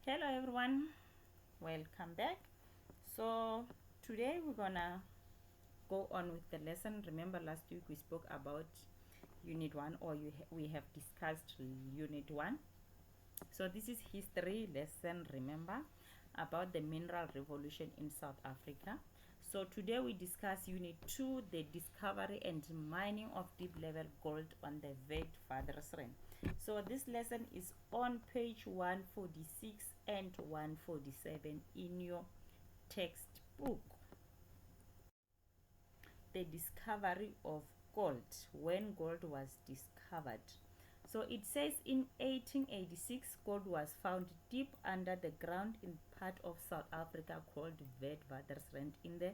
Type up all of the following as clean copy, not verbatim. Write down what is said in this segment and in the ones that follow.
Hello everyone, welcome back. So today we're gonna go on with the lesson. Remember last week we spoke about unit 1, or we have discussed unit 1. So this is history lesson, remember, about the mineral revolution in South Africa. So today we discuss unit 2, the discovery and mining of deep level gold on the Witwatersrand. So this lesson is on page 146 and 147 in your textbook. The discovery of gold, when gold was discovered. So it says in 1886, gold was found deep under the ground in part of South Africa called Witwatersrand in the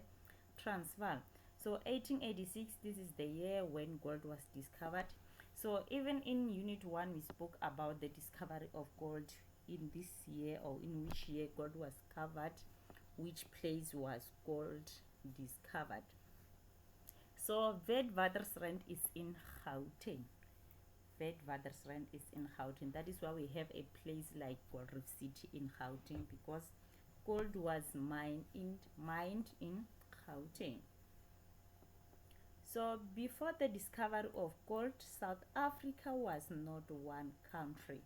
Transvaal. So 1886, this is the year when gold was discovered. So even in unit 1, we spoke about the discovery of gold in this year, or in which year gold was covered, which place was gold discovered. So Witwatersrand is in Gauteng. Witwatersrand is in Gauteng. That is why we have a place like Gr8 in Gauteng, because gold was mined in Gauteng. So before the discovery of gold, South Africa was not one country.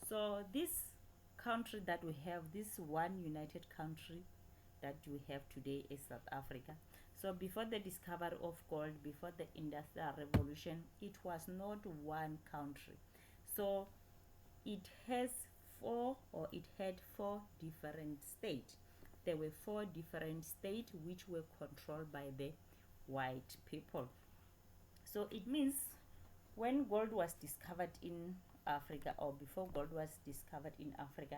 So this country that we have, this one united country that we have today, is South Africa. So before the discovery of gold, before the industrial revolution, it was not one country. So it had four different states. There were four different states which were controlled by the white people. So it means when gold was discovered in Africa, or before gold was discovered in Africa,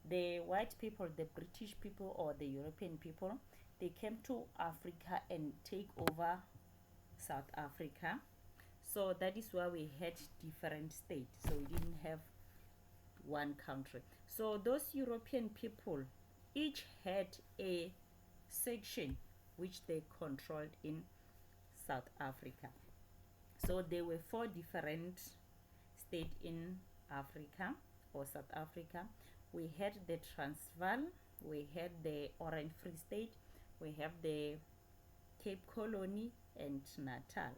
the white people, the British people or the European people, they came to Africa and take over South Africa. So that is why we had different states. So we didn't have one country. So those European people each had a section which they controlled in South Africa. So there were four different states in Africa, or South Africa. We had the Transvaal, we had the Orange Free State, we have the Cape Colony and Natal.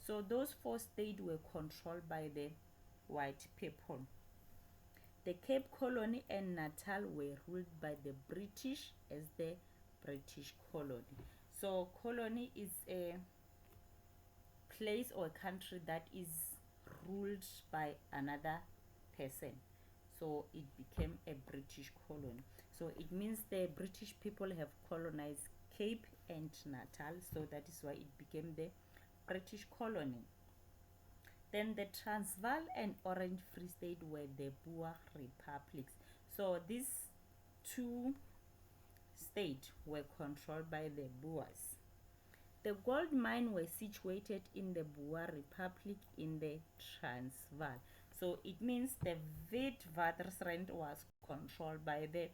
So those four states were controlled by the white people. The Cape Colony and Natal were ruled by the British as the British colony. So colony is a place or country that is ruled by another person. So it became a British colony. So it means the British people have colonized Cape and Natal, so that is why it became the British colony. Then the Transvaal and Orange Free State were the Boer republics. So these two states were controlled by the Boers. The gold mine were situated in the Boer Republic in the Transvaal. So it means the Witwatersrand was controlled by the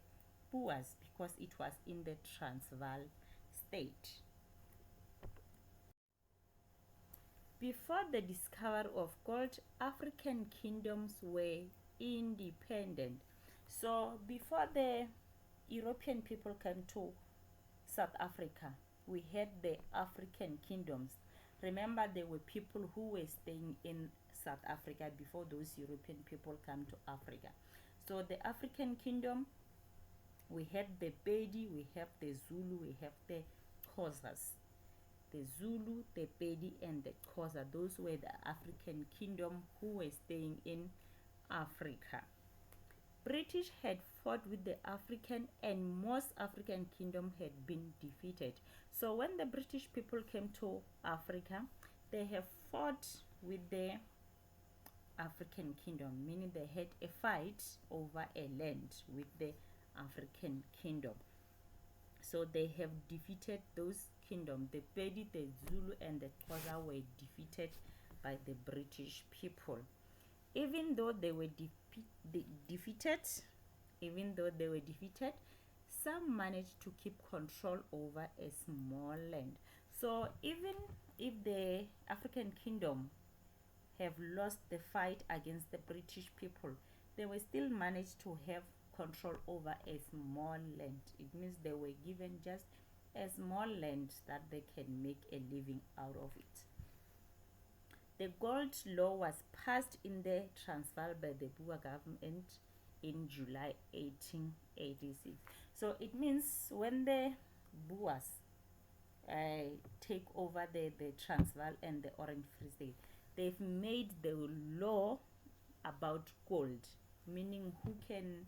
Boers because it was in the Transvaal state. Before the discovery of gold, African kingdoms were independent. So before the European people came to South Africa, we had the African kingdoms. Remember, there were people who were staying in South Africa before those European people came to Africa. So the African kingdom, we had the Pedi, we have the Zulu, we have the Xhosas. The Zulu, the Pedi, and the Xhosa, those were the African kingdom who were staying in Africa. British had fought with the African, and most African kingdom had been defeated. So when the British people came to Africa, they have fought with the African kingdom, meaning they had a fight over a land with the African kingdom. So they have defeated those kingdoms. The Pedi, the Zulu, and the Xhosa were defeated by the British people. Even though they were defeated, some managed to keep control over a small land. So even if the African kingdom have lost the fight against the British people, they will still manage to have control over a small land. It means they were given just a small land that they can make a living out of it. The gold law was passed in the Transvaal by the Boer government in July 1886. So it means when the Boers take over the Transvaal and the Orange Free State, they've made the law about gold, meaning who can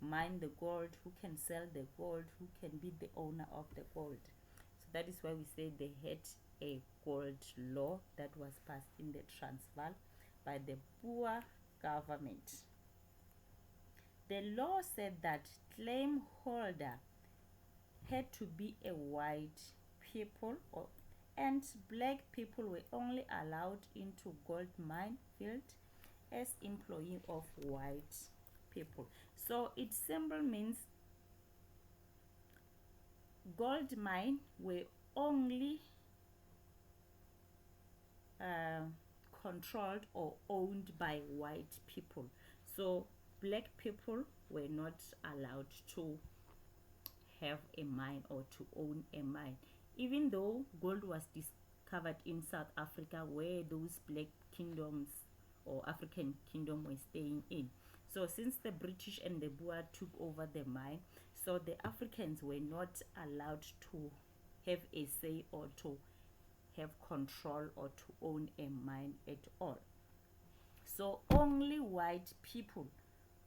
mine the gold, who can sell the gold, who can be the owner of the gold. So that is why we say they had a gold law that was passed in the Transvaal by the Boer government. The law said that claim holder had to be a white people, and black people were only allowed into gold mine field as employee of white people. So it simply means gold mine were only controlled or owned by white people. So black people were not allowed to have a mine or to own a mine, even though gold was discovered in South Africa, where those black kingdoms or African kingdom were staying in. So since the British and the Boer took over the mine, so the Africans were not allowed to have a say or to have control or to own a mine at all. So only white people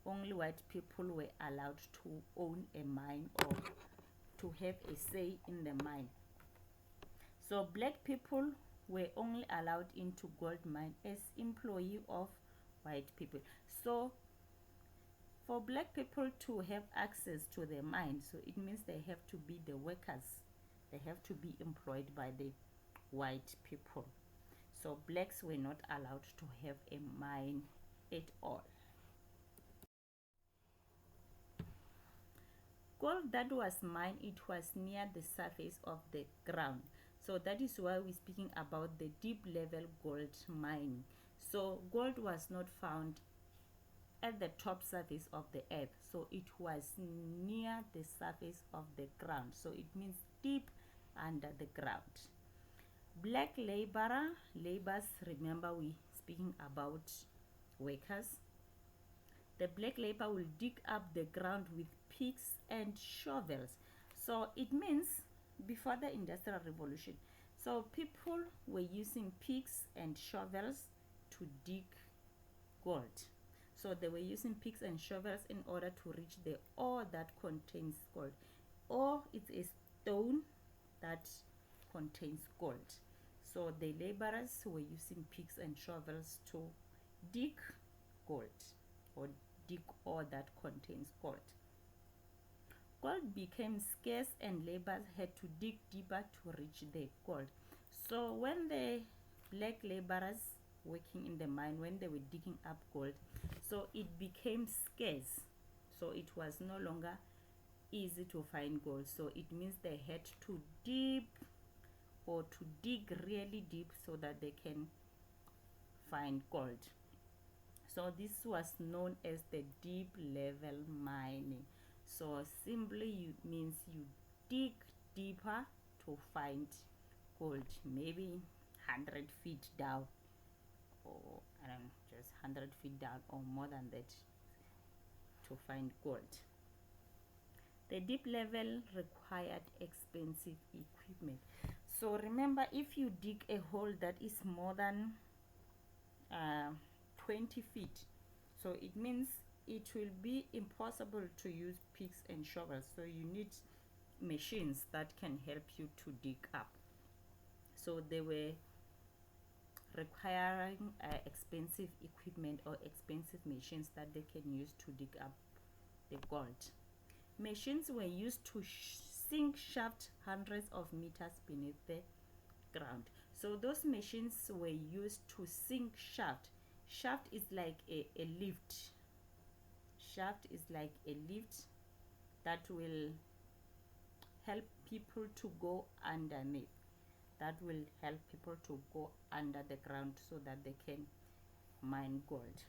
were allowed to own a mine or to have a say in the mine. So black people were only allowed into gold mine as employee of white people. So for black people to have access to the mine, so it means they have to be the workers. They have to be employed by the white people. So blacks were not allowed to have a mine at all. Gold that was mined, it was near the surface of the ground. So that is why we're speaking about the deep level gold mining. So gold was not found at the top surface of the earth, so it was near the surface of the ground. So it means deep under the ground. Black laborers, remember we speaking about workers. The black labor will dig up the ground with picks and shovels. So it means before the Industrial Revolution, so people were using picks and shovels to dig gold. So they were using picks and shovels in order to reach the ore that contains gold. Or it's a stone that contains gold. So the laborers were using picks and shovels to dig gold or dig ore that contains gold. Gold became scarce and laborers had to dig deeper to reach the gold. So when the black laborers working in the mine, when they were digging up gold, so it became scarce. So it was no longer easy to find gold. So it means they had to dig really deep so that they can find gold. So this was known as the deep level mining. So simply means you dig deeper to find gold, maybe 100 feet down, or I don't know, just 100 feet down or more than that to find gold. The deep level required expensive equipment. So remember, if you dig a hole that is more than 20 feet, so it means it will be impossible to use picks and shovels. So you need machines that can help you to dig up. So they were requiring expensive equipment or expensive machines that they can use to dig up the gold. Machines were used to sink shafts hundreds of meters beneath the ground. So those machines were used to sink shaft. Shaft is like a lift. Shaft is like a lift that will help people to go underneath. That will help people to go under the ground so that they can mine gold.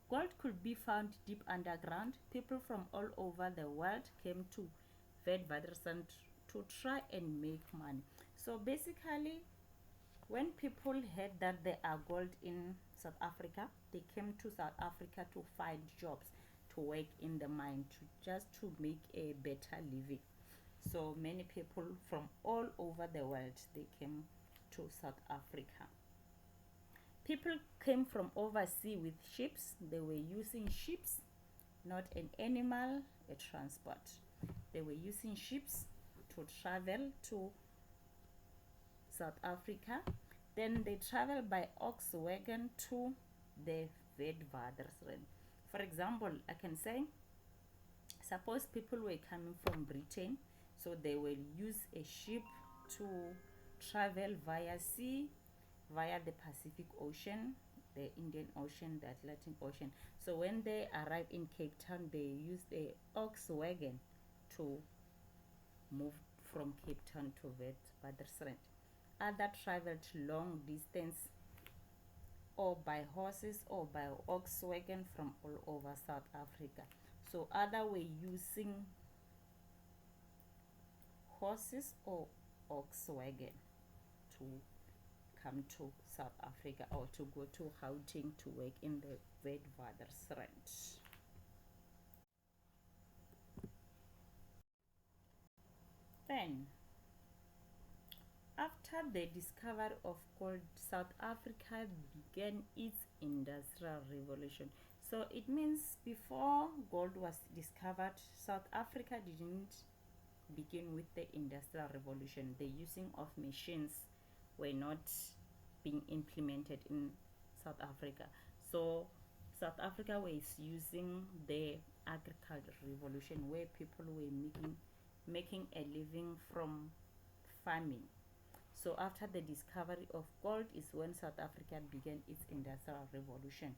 Gold could be found deep underground. People from all over the world came to Witwatersrand to try and make money. So basically, when people heard that there are gold in South Africa, they came to South Africa to find jobs, to work in the mine, to just to make a better living. So many people from all over the world, they came to South Africa. People came from overseas with ships. They were using ships, not an animal, a transport. They were using ships to travel to South Africa. Then they traveled by ox wagon to the Witwatersrand. For example, I can say, suppose people were coming from Britain, so they will use a ship to travel via sea, via the Pacific Ocean, the Indian Ocean, the Atlantic Ocean. So when they arrive in Cape Town, they use the ox wagon to move from Cape Town to Witwatersrand. Other traveled long distance or by horses or by ox wagon from all over South Africa. So other were using horses or ox wagon to come to South Africa or to go to Gauteng to work in the Witwatersrand. Then, after the discovery of gold, South Africa began its industrial revolution. So it means before gold was discovered, South Africa didn't begin with the industrial revolution. The using of machines were not being implemented in South Africa. So South Africa was using the agricultural revolution, where people were making a living from farming. So after the discovery of gold is when South Africa began its industrial revolution.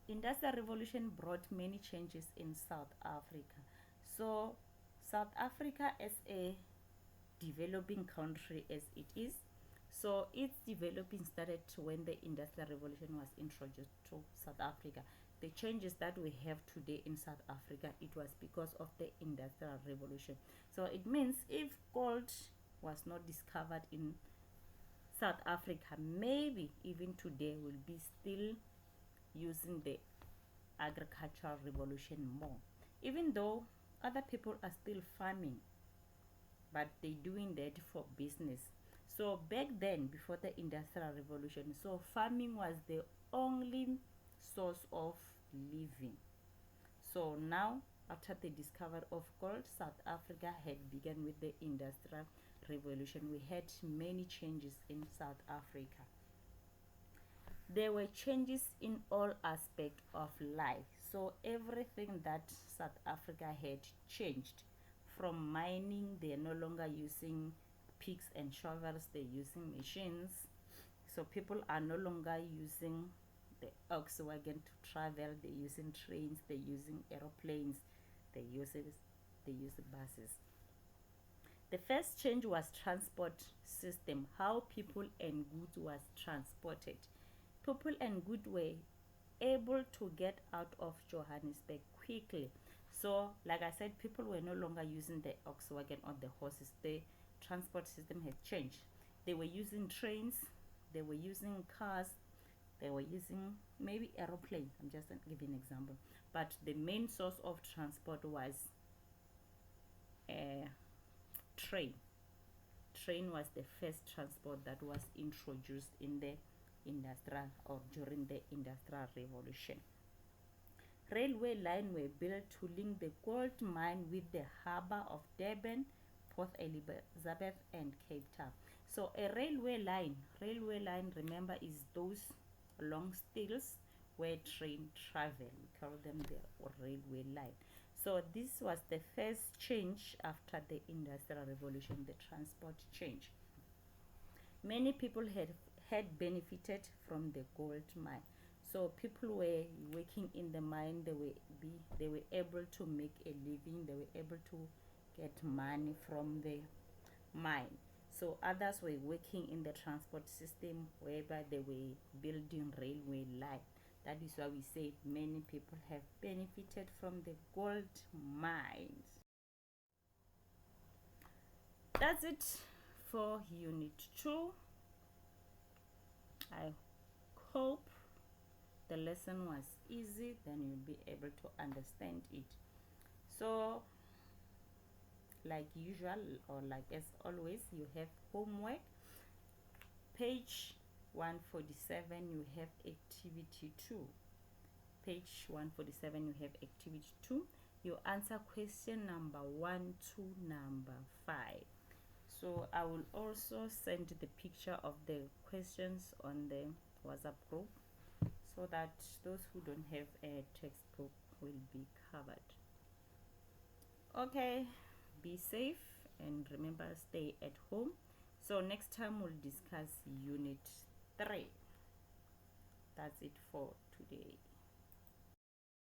Industrial revolution brought many changes in South Africa. So South Africa, as a developing country as it is, so its developing started when the industrial revolution was introduced to South Africa. The changes that we have today in South Africa, it was because of the industrial revolution. So it means if gold was not discovered in South Africa, maybe even today we'll be still using the agricultural revolution more, even though other people are still farming, but they're doing that for business. So back then, before the industrial revolution, so farming was the only source of living. So now, after the discovery of gold, South Africa had begun with the industrial revolution. We had many changes in South Africa. There were changes in all aspects of life. So everything that South Africa had changed. From mining, they're no longer using picks and shovels, they're using machines. So people are no longer using the ox wagon to travel, they're using trains, they're using aeroplanes, they use buses. The first change was transport system, how people and goods was transported. People and goods were able to get out of Johannesburg quickly. So like I said, people were no longer using the ox wagon or the horses. The transport system had changed. They were using trains, they were using cars, they were using maybe aeroplane. I'm just giving an example. But the main source of transport was a train. Train was the first transport that was introduced in the industrial or during the industrial revolution. Railway line were built to link the gold mine with the harbor of Durban, Port Elizabeth, and Cape Town. So a railway line, remember, is those long stills where train travel. We call them the railway line. So this was the first change after the industrial revolution, the transport change. Many people had benefited from the gold mine. So people were working in the mine, they were able to make a living, they were able to get money from the mine. So others were working in the transport system, whereby they were building railway line. That is why we say many people have benefited from the gold mines. That's it for Unit 2. I hope the lesson was easy, then you'll be able to understand it. So like usual, or like as always, you have homework. Page 147 you have activity 2. Page 147 you have activity 2. You answer question number 1 to number 5. So I will also send the picture of the questions on the WhatsApp group, so that those who don't have a textbook will be covered. Okay, be safe and remember, stay at home. So next time we'll discuss Unit 3. That's it for today.